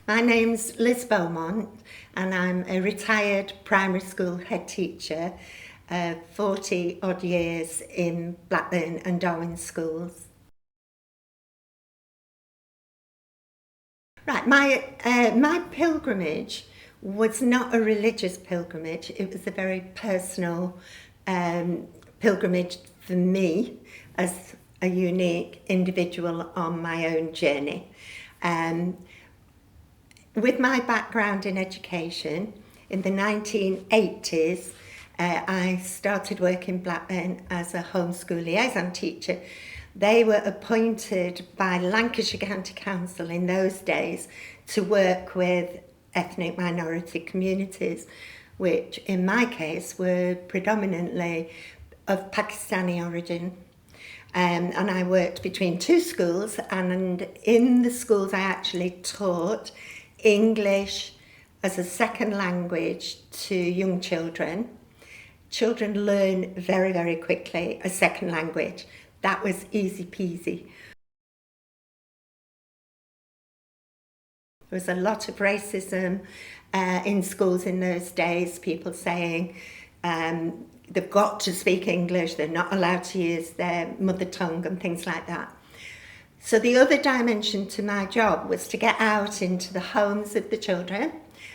My name's Liz Beaumont and I'm a retired primary school head teacher, 40 odd years in Blackburn and Darwin schools. Right, my pilgrimage was not a religious pilgrimage, it was a very personal pilgrimage for me as a unique individual on my own journey. With my background in education, in the 1980s, I started work in Blackburn as a homeschool liaison teacher. They were appointed by Lancashire County Council in those days to work with ethnic minority communities, which in my case were predominantly of Pakistani origin. And I worked between two schools, and in the schools I actually taught English as a second language to young children. Children learn very, very quickly a second language. That was easy peasy. There was a lot of racism in schools in those days, people saying they've got to speak English, they're not allowed to use their mother tongue and things like that. So the other dimension to my job was to get out into the homes of the children,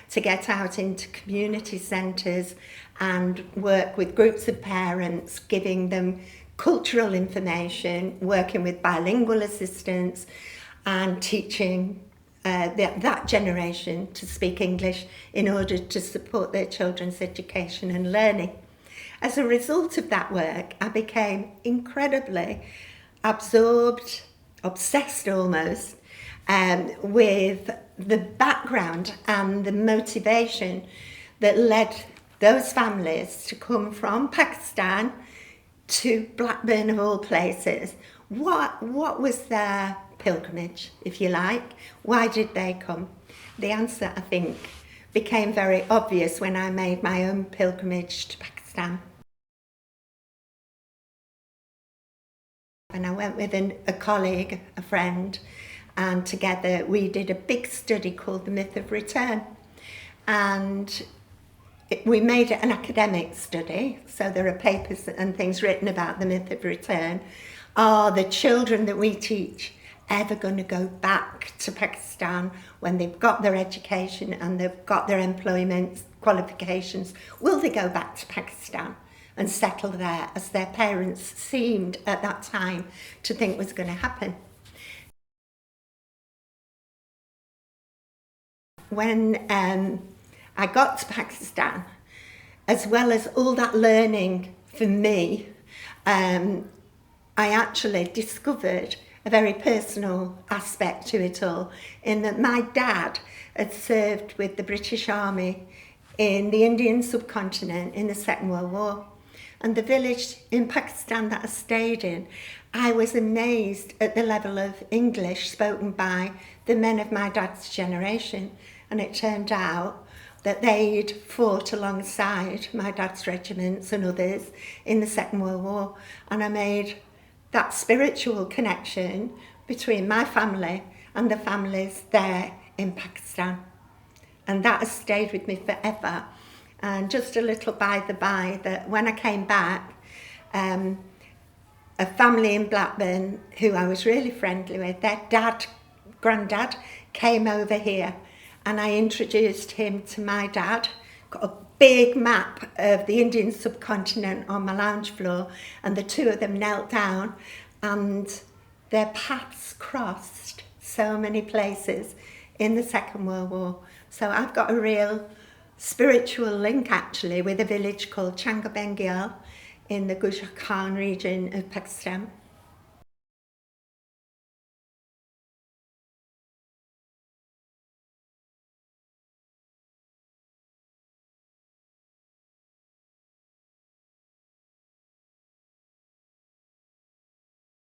to get out into community centres and work with groups of parents, giving them cultural information, working with bilingual assistants and teaching that generation to speak English in order to support their children's education and learning. As a result of that work, I became incredibly absorbed, obsessed almost, with the background and the motivation that led those families to come from Pakistan to Blackburn of all places. What was their pilgrimage, if you like? Why did they come? The answer, I think, became very obvious when I made my own pilgrimage to Pakistan. And I went with a colleague, a friend, and together we did a big study called The Myth of Return. And we made it an academic study, so there are papers and things written about the myth of return. Are the children that we teach ever going to go back to Pakistan when they've got their education and they've got their employment qualifications? Will they go back to Pakistan and settle there, as their parents seemed at that time to think was going to happen? When I got to Pakistan, as well as all that learning for me, I actually discovered a very personal aspect to it all, in that my dad had served with the British Army in the Indian subcontinent in the Second World War. And the village in Pakistan that I stayed in, I was amazed at the level of English spoken by the men of my dad's generation. And it turned out that they'd fought alongside my dad's regiments and others in the Second World War. And I made that spiritual connection between my family and the families there in Pakistan. And that has stayed with me forever. And just a little by the by, that when I came back, a family in Blackburn who I was really friendly with, their granddad came over here, and I introduced him to my dad. Got a big map of the Indian subcontinent on my lounge floor, and the two of them knelt down and their paths crossed so many places in the Second World War. So I've got a real spiritual link actually with a village called Changabengial in the Gujarat region of Pakistan.